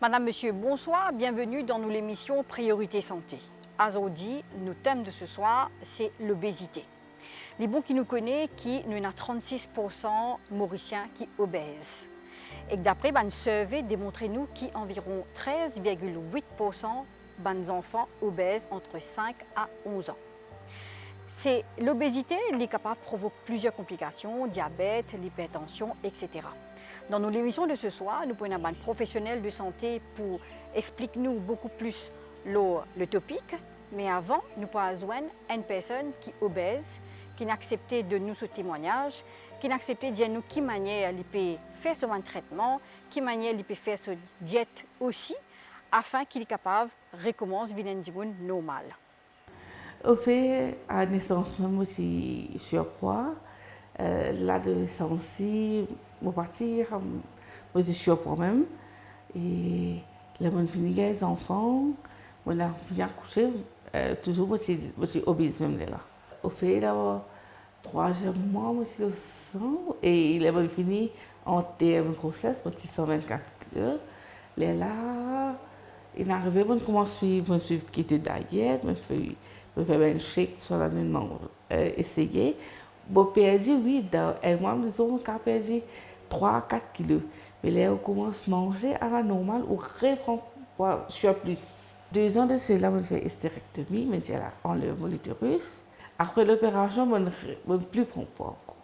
Madame, Monsieur, bonsoir, bienvenue dans l'émission Priorité Santé. Aujourd'hui, le thème de ce soir, c'est l'obésité. Les bons qui nous connaissent, nous avons 36% Mauriciens qui obèses. Et d'après une survey démontre nous qu'environ 13,8% des enfants obèses entre 5 à 11 ans. L'obésité est capable de provoquer plusieurs complications, diabète, l'hypertension, etc. Dans nos émissions de ce soir, nous prenons un professionnel de santé pour expliquer nous beaucoup plus le topic. Mais avant, nous pouvons joindre une personne qui est obèse, qui a accepté de nous ce témoignage, qui a accepté de dire nous qui manière il peut faire son traitement, qui manière il peut faire sa diète aussi, afin qu'il est capable de recommencer à vivre normal. Au fait, à la naissance, même aussi surpoids, l'adolescence, je partir, je suis surpoids même. Et les bonnes filles, les enfants, on a bien couché, toujours, je suis obèse même là. Au fait, là, 3e mois, je suis au sang, et les bonnes filles, en termes de grossesse, je suis 124 kg. Là, il est arrivé, on commence à suivre quitter diète, je fais un shake sur l'aliment, essayer. Bon, perdu, oui, moi, disons qu'on a perdu 3-4 kilos. Mais là, on commence à manger à la normale, on reprend poids surplus. 2 ans de cela, on fait hystérectomie, mais on enlève l'utérus. Après l'opération, on ne plus prendre poids encore.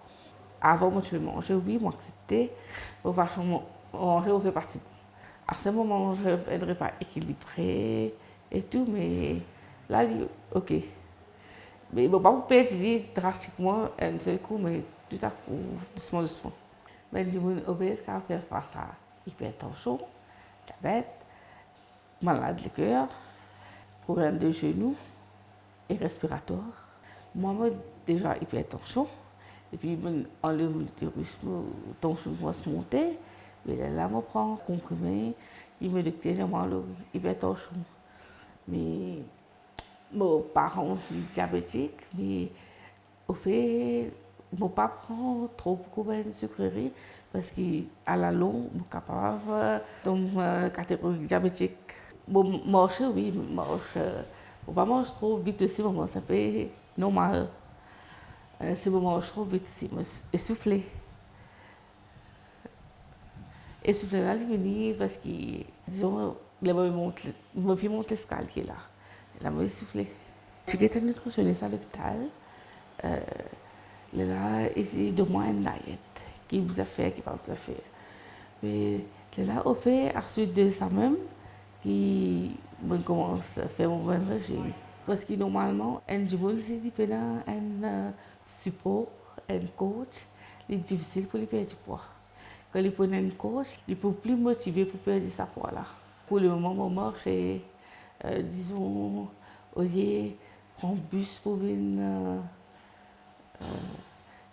Avant, je manger, oui, moi accepté. On va manger, on fait partie. À ce moment, je ne vais pas équilibré et tout, mais là, ok. Mais bon, pas vous perdre drastiquement un seul coup, mais tout à coup, doucement, doucement. Mais les gens obèses qui faire face à hypertension, diabète, maladie du cœur, problème de genoux et respiratoire. Moi, déjà hypertension, et puis on enlève l'utérus, la tension commence à monter, mais là, je prends un comprimé, il me dit que j'ai l'hypertension. Mais mes parents sont diabétiques, mais au fait, je ne pas prendre trop de sucreries parce qu'à la longue, je suis capable de catégorie diabétique. Je marche, oui, je marche. Je ne pas manger trop vite aussi, ça fait normal. Si je mange trop vite, je suis essoufflé. Essoufflé là, je venir parce que, disons, je me fais monter l'escalier là. Là, je suis essoufflé. Je suis été nutritionniste à l'hôpital. Là, ici, de moi, une diète qui vous a fait, qui ne vous a fait. Mais là, au fait, ensuite de ça même, qui commence à faire mon bon régime. Parce que normalement, un jour, si tu as un support, un coach, c'est difficile pour lui perdre du poids. Quand il prend un coach, il peut plus motiver pour perdre ce poids-là. Pour le moment, mon marche est, disons, au lieu prendre un bus pour venir,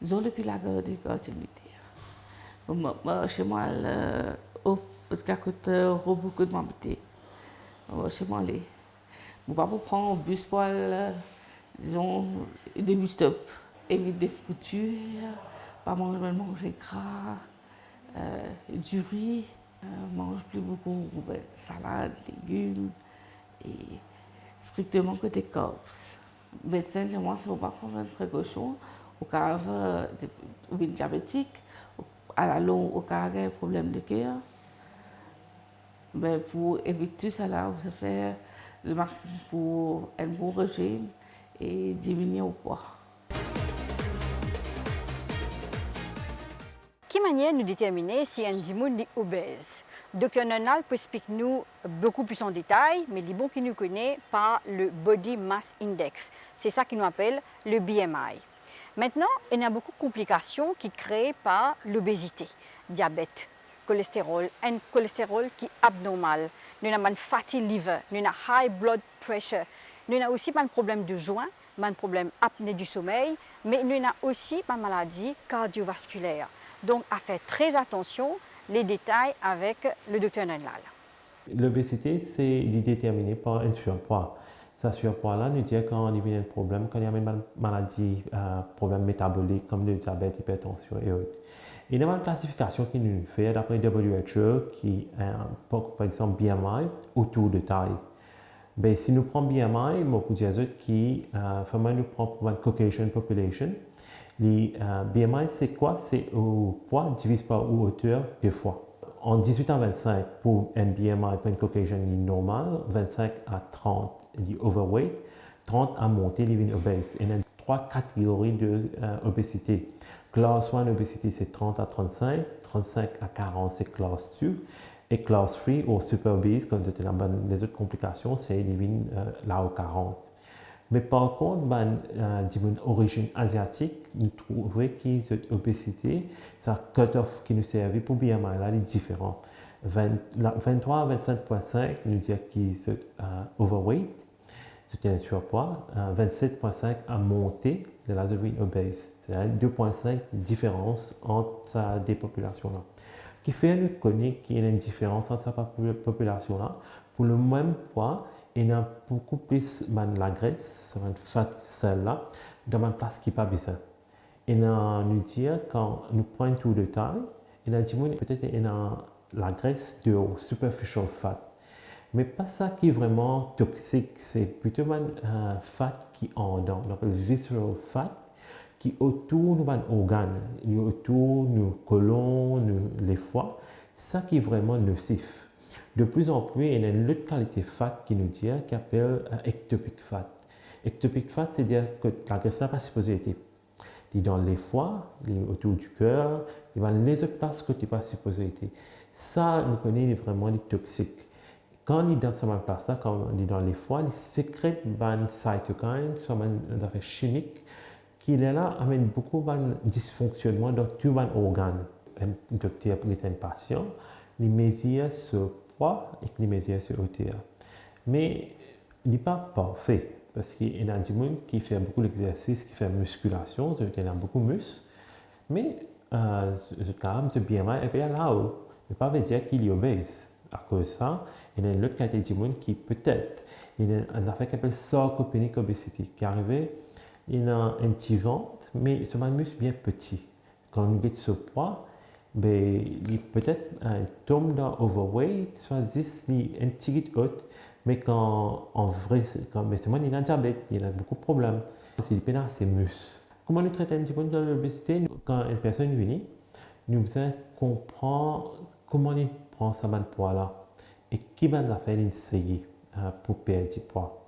disons, depuis la gare de quartier militaire. Chez moi, parce qu'à côté, beaucoup de m'habiter. Chez moi, je ne peux pas prendre un bus pour aller, disons, de bus stop. Évite des friture, pas manger gras, du riz, mange plus beaucoup salade, légumes et strictement côté carbs. médecin dit moi, si vous ne prenez pas de précaution, au cas où vous êtes diabétique, à la longue, au cas où problème de cœur, ben pour éviter tout ça, là, vous faire le maximum pour un bon régime et diminuer au poids. Quelle manière nous déterminer si un dimoun est obèse? Dr Nonal peut expliquer nous beaucoup plus en détail, mais il est bon qu'il nous connaît par le Body Mass Index. C'est ça qu'il nous appelle le BMI. Maintenant, il y a beaucoup de complications qui créent par l'obésité, diabète, cholestérol, un cholestérol qui est abnormal. Nous avons un fatty liver, nous avons high blood pressure, nous avons aussi un problème de joint, un problème apnée du sommeil, mais nous avons aussi une maladie cardiovasculaire. Donc, à faire très attention, les détails avec le docteur Nonal. L'obésité, c'est déterminé par un surpoids. Ce surpoids-là nous dit quand il y a un problème, quand il y a une maladie, problème métabolique comme le diabète, l'hypertension et autres. Il y a une classification qui nous fait d'après WHO qui est, par exemple, BMI autour de taille. Ben, si nous prenons BMI, moi, pour dire qui, nous prenons pour une Caucasian population. Le BMI, c'est quoi? C'est au poids divisé par hauteur deux fois. En 18 à 25, pour un BMI, pour une Caucasian normal, 25 à 30, il overweight, 30 à monter, il est obèse. Il y a trois catégories d'obésité. Classe 1 obésité, c'est 30 à 35, 35 à 40, c'est classe 2. Et classe 3 ou super obèse, comme les autres complications, c'est là au 40. Mais par contre, d'une origine asiatique, nous trouvons que cette obésité, sa cut-off qui nous servait pour BMI, là, est différent. 23 à 25,5 nous dit qu'ils sont overweight, c'est un surpoids. 27,5 à monter de la devine obèse. C'est-à-dire 2,5 différence entre ces populations-là. Qui fait nous connaître qu'il y a une différence entre ces populations-là. Pour le même poids, il y a beaucoup plus de la graisse, de fat celle-là, dans une place qui n'est pas besoin. Et nous dire quand nous prenons un tour de taille, il y a peut-être la graisse de haut, superficial fat. Mais pas ça qui est vraiment toxique, c'est plutôt un fat qui est en dedans, on appelle visceral fat, qui est autour de nos organes, autour de nos côlons, les foies, ça qui est vraiment nocif. De plus en plus, il y a une autre qualité fat qui nous dit, qui appelle ectopic fat. Ectopic fat, c'est-à-dire que la graisse n'a pas supposée être dans les foies, autour du cœur, dans les autres places que tu n'es pas supposé être. Ça, nous connaissons vraiment les toxiques. Quand on est dans cette place-là, quand on est dans les foies, il sécrète des cytokines, soit des affaires chimiques, qui est là amène beaucoup de dysfonctionnement dans tous les organes. Un docteur pour un patient, les mesures sur poids et les mesures sur hauteur. Mais il n'est pas parfait parce qu'il y a des gens qui font beaucoup d'exercices, qui font musculation, il y a beaucoup de muscles, mais quand même, ce BMI est bien là-haut. Mais pas veut dire qu'il est obèse. À cause de ça, il y a une autre catégorie de monde qui peut-être, il y a une affaire qui s'appelle sarcopenic obesity, qui arrive, il y a un petit ventre, mais ce muscle bien petit. Quand on get ce poids, ben, il peut-être tombe dans overweight, soit dit un petit peu haute, mais quand en vrai, quand il a un diabète, il a beaucoup de problèmes. C'est dépend de ses muscles. Comment nous traitons un petit peu de l'obésité? Quand une personne vient, nous devons comprendre comment il prend ce poids-là et qui va faire essayer pour perdre du poids.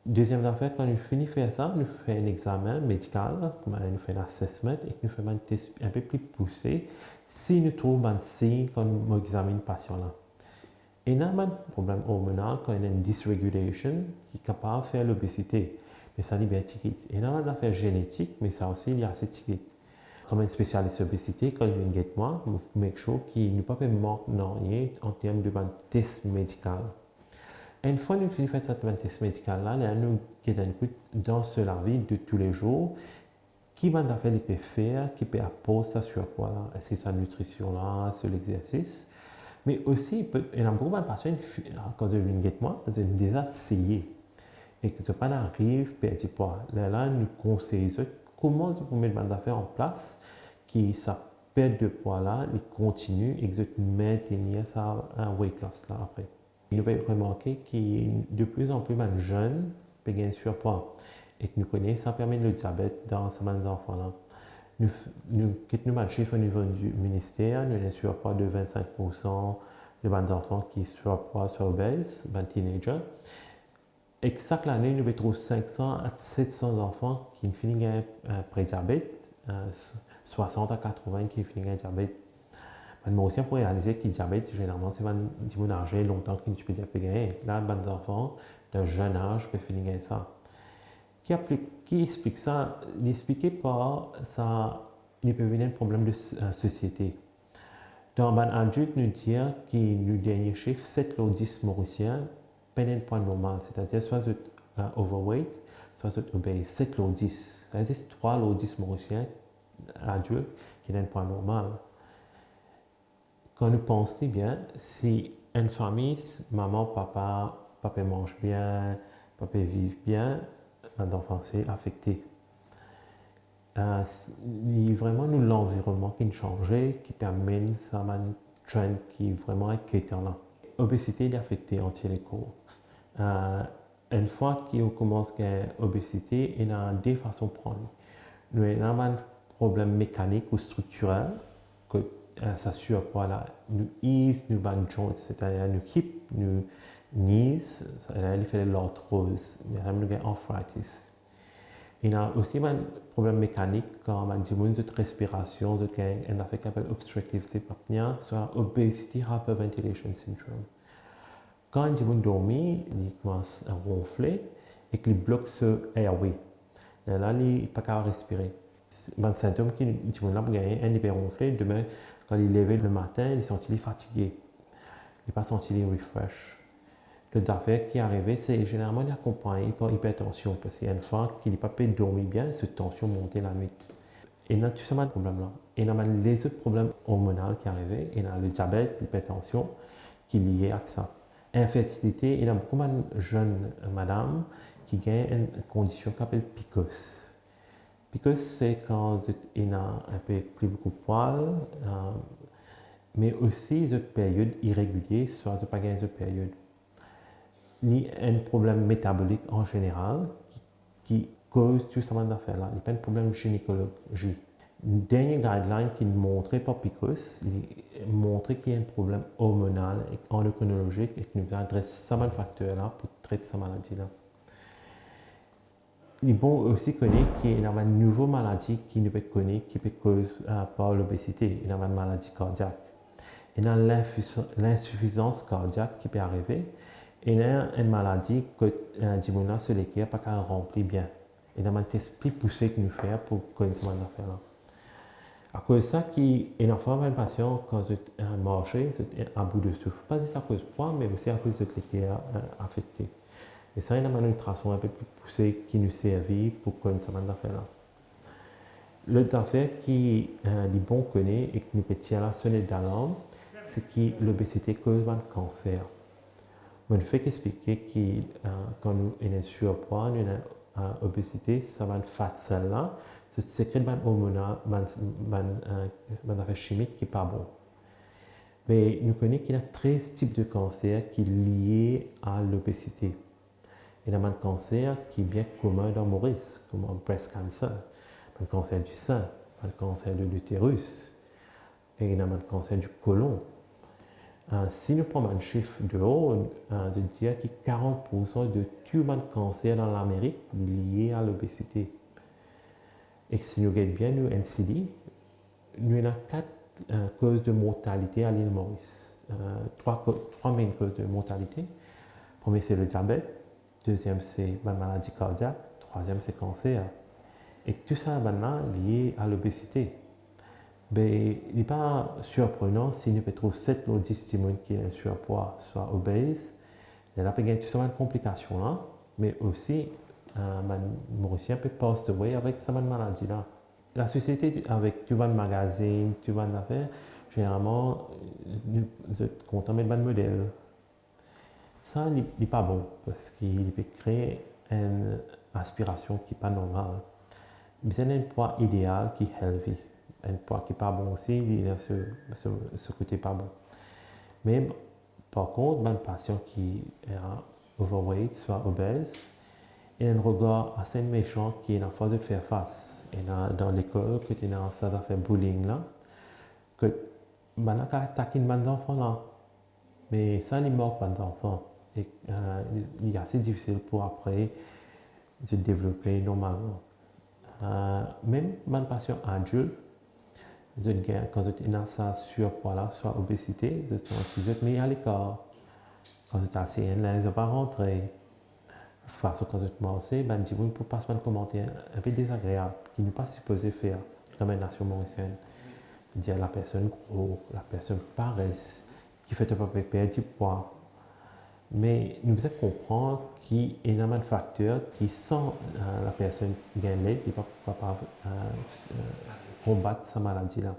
Deuxième affaire, quand nous finissons de faire ça, nous faisons un examen médical, nous faisons un assessment et nous faisons un test un peu plus poussé si nous trouvons un signe quand nous examinons le patient-là. Il y a un problème hormonal quand il y a une dysregulation qui est capable de faire l'obésité, mais ça n'est bien ticket. Il y a une affaire génétique, mais ça aussi, il y a assez ticket. Comme un spécialiste obésité, quand il vient de moi, je make sure qu'il n'y a pas de manque en termes de test médical. Une fois que nous finissons cette test médical-là, nous avons dans la vie de tous les jours qui va faire les peut faire, qui peut apporter ça sur quoi là, est-ce que c'est la nutrition là, sur l'exercice, mais aussi il y a beaucoup de patients quand ils viennent de moi, ils ont déjà essayé et que ça pas arrive à perdre du poids. Là, nous conseillons comment vous pouvez mettre des affaires en place qui ça perd de poids là, ils continuent et ils maintenir ça un weight loss là après. Nous pouvons remarquer qu'il y a de plus en plus de jeunes peut gagner surpoids. Et que nous connaissons, ça permet le diabète dans ces enfants-là. Nous avons un chiffre au niveau du ministère, nous avons un surpoids de 25% de enfants qui sont surpoids, sont obèses, des teenagers. Et chaque année, nous trouvons 500 à 700 enfants qui finissent un prédiabète, 60 à 80 qui finissent un diabète. Mais aussi, on peut réaliser que le diabète, généralement, c'est un âge longtemps qu'il ne peut pas gagner. Là, les enfants d'un jeune âge peuvent finir ça. Qui explique ça? Il explique par ça, il peut venir un problème de société. Dans les adultes, nous disons que nous dernier chiffre, 7 ou 10 Mauriciens peine un point normal, c'est-à-dire soit overweight, soit obèse, 7 ou 10. C'est-à-dire 3 ou 10 Mauriciens adultes qui ont un point normal. Quand nous pensons bien, si une famille, maman, papa mange bien, papa vit bien, l'enfant est affecté. Il y a vraiment l'environnement qui a changé, qui permet un trend qui est vraiment inquiétant là. L'obésité est affectée entier les corps. Une fois qu'on commence à avoir l'obésité, il y a deux façons de prendre. Nous avons un problème mécanique ou structurel, que ça surpoids là, nous ease, nous ban joints, c'est-à-dire nous hip, nous knees, il fait l'arthrose, nous avons arthritis. Il y a aussi un problème mécanique quand on a de respiration, un affaire qui s'appelle obstructive sleep apnea, soit obesity hyperventilation syndrome. Quand on dort, il commence à ronfler et qu'il bloque ce airway. Et là, il ne peut pas respirer. Un symptôme qui a gagné un hyperronflé, demain, quand il est levé le matin, il est senti fatigué. Il n'est pas senti refresh. Le d'affaires qui est arrivé, c'est généralement accompagné par hypertension, parce qu'il y a une fois qu'il n'est pas pu dormir bien, cette tension montait la nuit. Et il y a tout ce problème-là. Et il y a les autres problèmes hormonaux qui arrivent. Il y a le diabète, l'hypertension qui est lié à ça. Infertilité, il y a beaucoup de jeunes madames qui gagnent une condition qu'on appelle PCOS. PCOS, c'est quand il y a un peu plus beaucoup de poils, mais aussi une période irrégulière, soit pas gagner une période. Il y a un problème métabolique en général qui cause tout ce d'affaires-là. Il n'y a pas de problème gynécologique. Une dernière guideline qui montrait par PCOS, il montrait qu'il y a un problème hormonal et endocrinologique et que nous adressons ce facteur-là pour traiter cette maladie-là. Il est bon aussi connaître qu'il y a une nouvelle maladie qui ne peut être connue, qui peut être causée par l'obésité. Il y a une maladie cardiaque. Il y a l'insuffisance cardiaque qui peut arriver. Il y a une maladie que les sur lesquelles pas qu'à remplir bien. Il y a un test plus poussé que nous faisons pour connaître cette affaire-là. À cause de ça, il y a un patient quand il marche, à bout de souffle. Pas juste à cause de poids, mais aussi à cause de l'équilibre affecté. Et ça, il y a une nutrition un peu plus poussée qui nous servit pour connaître cette affaire-là. L'autre affaire qui est bon connaître et qui nous peut tirer la sonnette d'alarme, c'est que l'obésité cause un cancer. On fait expliquer que quand nous avons un surpoids, nous avons une obésité, ça va une fat cell là, ce sécrète un hormonal, un affaire chimique qui n'est pas bon. Mais nous connaissons qu'il y a 13 types de cancers qui sont liés à l'obésité. Il y a un cancer qui est bien commun dans Maurice, comme le breast cancer, un cancer du sein, un cancer de l'utérus, et il y a un cancer du côlon. Si nous prenons un chiffre de haut, de dire que 40% de tous les cancers dans l'Amérique sont liés à l'obésité. Et si nous regardons bien nous NCD, nous avons 4 causes de mortalité à l'île Maurice. 3 main causes de mortalité. Premier, c'est le diabète. Deuxième, c'est la maladie cardiaque. Troisième, c'est le cancer. Et tout ça maintenant lié à l'obésité. Mais il n'est pas surprenant si nous trouvons 7 ou 10 personnes qui ont un surpoids, soit obèses. Il y a toutes ces complications là, mais aussi, les Mauriciens peuvent passer away avec cette maladie-là. La société, avec tout le magazine, tout le affaires, généralement, nous sommes contents de mettre un modèle. Ça, il n'est pas bon, parce qu'il peut créer une aspiration qui n'est pas normale. Mais c'est un poids idéal qui est healthy. Un poids qui n'est pas bon aussi, il y a ce côté pas bon. Mais par contre, un patient qui est overweight, soit obèse, il y a un regard assez méchant qui est en phase de faire face. Et dans l'école, que tu es dans ça fait bullying là, que ben là, attaquer les enfants là, mais ça, il manque pas d'enfants. Et il est assez difficile pour après se développer normalement. Même ma passion adulte, quand tu es dans ça surpoids là, soit obésité, je sens mais à l'écart. Quand tu es assis, là, ils ne pas rentré. Face au quand tu te ben, dis vous pour passer un commentaire un peu désagréable qui n'est pas supposé faire comme une nation mauricienne. Dire la personne gros, la personne paresse, qui fait un peu perdre du poids. Mais nous devons comprendre qu'il y a énormément de facteurs qui, sans la personne gagner, n'est pas capable de combattre sa maladie-là.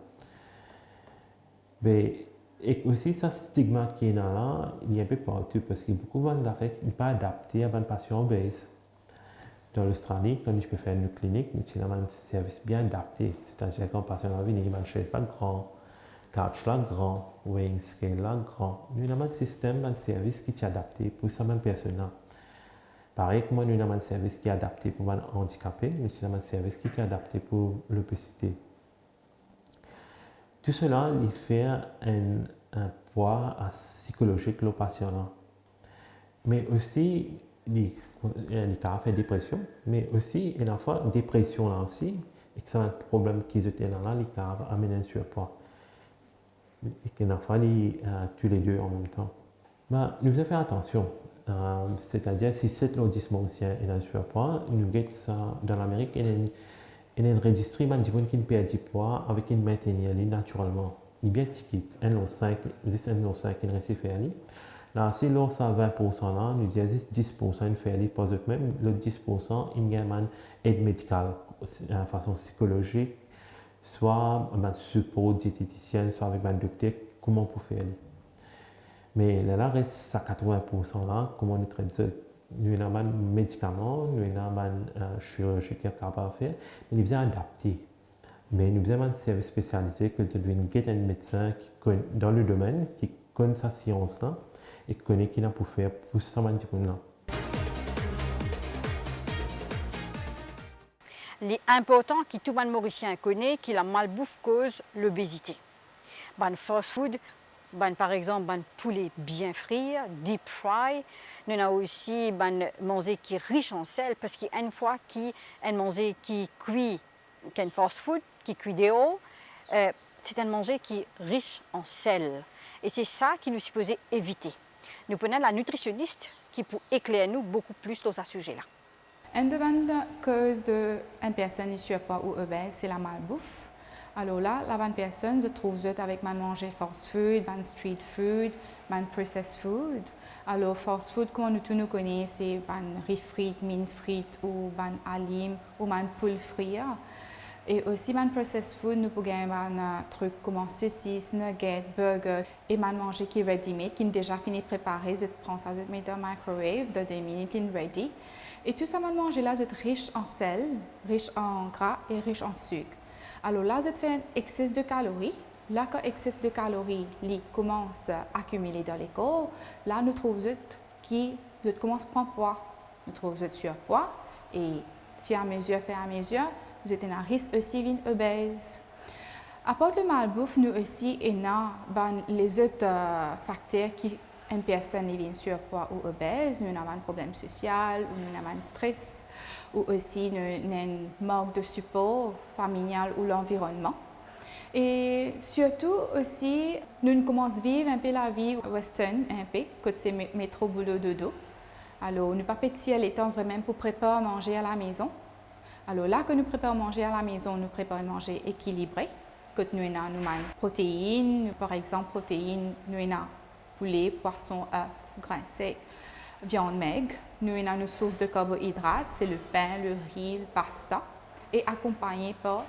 Mais et aussi, ce stigma qui est là, il y a un peu partout parce que beaucoup de gens n'est pas adapté à un patient obèse. Dans l'Australie, quand je peux faire une clinique, nous avons un service bien adapté. C'est-à-dire quand un patient a venu, il va chaise là grand, couch là grand, weighing scale là grand. Nous avons un système, un service qui est adapté pour cette même personne-là. Pareil que moi, nous avons un service qui est adapté pour les handicapés, nous avons un service qui est adapté pour l'obésité. Tout cela, il fait un poids psychologique au patient. Mais aussi, il a fait dépression, mais aussi, il a fait dépression là aussi, et que c'est un problème qu'ils étaient là, il a amené un surpoids. Et qu'il a fallu tous les deux en même temps. Ben, nous devons faire attention. C'est-à-dire, si c'est l'audismoncien et un surpoids, nous guettons ça dans l'Amérique, il y a un registre qui perd du poids avec une maintenir naturellement. Il est bien petit, 1,5, 10,5 il reste faire. Là, si l'on a 20%, là, nous disons 10% il fait pas même, le 10% il y a une aide médicale de façon psychologique, soit un support diététicienne, soit avec un docteur, comment on peut faire. Mais là, reste à 80% là, comment nous traitons. Nous avons un médicament, nous avons un chirurgien qui est capable de faire, mais nous devons adapter. Mais nous avons un service spécialisé que tu deviens un médecin qui connaît dans le domaine, qui connaît sa science là, et qui connaît qui n'a pour faire pour ce là. L'important que tout le monde mauricien connaît, que la malbouffe cause l'obésité. Le fast food, par exemple, le poulet bien frit, deep fry. Nous avons aussi manger qui est riche en sel, parce qu'une fois qu'on manger qui cuit, qu'un fast food, qui cuit dehors, c'est un manger qui est riche en sel. Et c'est ça qu'il nous est supposé éviter. Nous prenons la nutritionniste qui peut éclairer nous beaucoup plus dans ce sujet-là. Une des causes d'une personne surpoids ou obèse, c'est la malbouffe. Alors là, la bonne personne se trouve avec manger fast food, street food, processed food. Alors fast food, comme nous tous nous connaissons, c'est riz frites, mine frites ou alim ou poule frite. Et aussi processed food, nous pouvons avoir des trucs comme saucisses, nuggets, burgers et manger qui est ready-made, qui est déjà fini de préparer. Je prends ça, je mets dans le microwave, de 2 minutes, qui est ready. Et tout ça manger là, c'est riche en sel, riche en gras et riche en sucre. Alors là, je fais un excès de calories. Là, quand l'excès de calories commence à accumuler dans les corps, là, nous trouvons qui commence à prendre poids. Nous trouvons surpoids et, fur et à mesure, vous êtes un risque aussi d'être obèse. À part le malbouffe, nous aussi avons les autres facteurs qui une personne est bien surpoids ou obèse, nous avons un problème social, ou nous avons un stress, ou aussi nous avons un manque de support familial ou l'environnement. Et surtout aussi, nous commençons à vivre un peu la vie western, un peu, quand c'est métro, boulot, dodo. Alors, nous pas petit les temps vraiment pour préparer à manger à la maison. Alors là, quand nous préparons à manger à la maison, nous préparons à manger équilibré. Quand nous avons protéines, par exemple, nous avons poulet, poisson, œufs, grains secs, viande maigre. Nous avons une source de carbohydrates, c'est le pain, le riz, le pasta, et accompagné par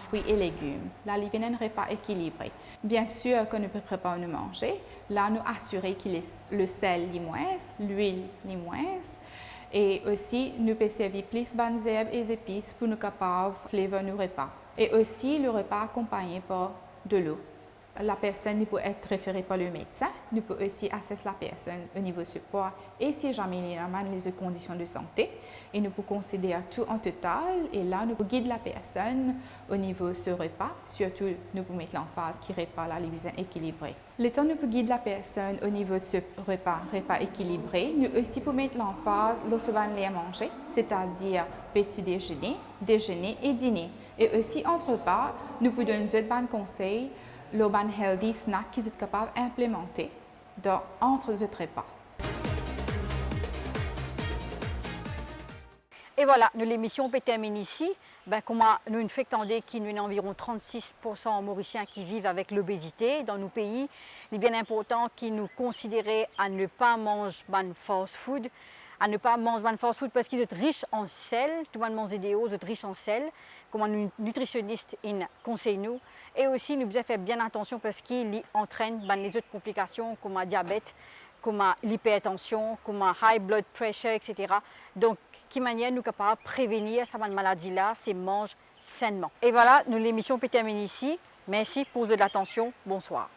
fruits et légumes. Là, il y a un repas équilibré. Bien sûr, quand nous préparons à manger, là, nous assurer que le sel est moins, l'huile est moins, et aussi, nous pouvons servir plus de herbes et épices pour nous capables de flavor nos repas. Et aussi, le repas accompagné par de l'eau. La personne peut être référée par le médecin. Nous pouvons aussi assesser la personne au niveau du poids et si jamais il y a les autres conditions de santé. Et nous pouvons considérer tout en total. Et là, nous pouvons guider la personne au niveau de ce repas. Surtout, nous pouvons mettre l'emphase qui repas la cuisine équilibrée. Le temps nous pouvons guider la personne au niveau de ce repas équilibré. Nous aussi pouvons mettre l'emphase lorsqu'on va les manger, c'est-à-dire petit déjeuner, déjeuner et dîner. Et aussi entre repas, nous pouvons donner d'autres bons conseils. Le ban healthy snack qu'ils sont capables d'implémenter entre les repas. Et voilà, nous l'émission peut terminer ici. Comment nous une fait qu'il y a environ 36% Mauriciens qui vivent avec l'obésité dans nos pays. Il est bien important qu'ils nous considèrent à ne pas manger de fast food, parce qu'ils sont riches en sel, tout le monde mange des ils sont riches en sel, comme un nutritionniste conseille nous. Et aussi, nous devons faire bien attention parce qu'ils entraînent les autres complications comme le diabète, comme l'hypertension, comme le high blood pressure, etc. Donc, qui manière nous capables de prévenir cette maladie-là, c'est manger sainement. Et voilà, l'émission peut terminer ici. Merci pour votre attention. Bonsoir.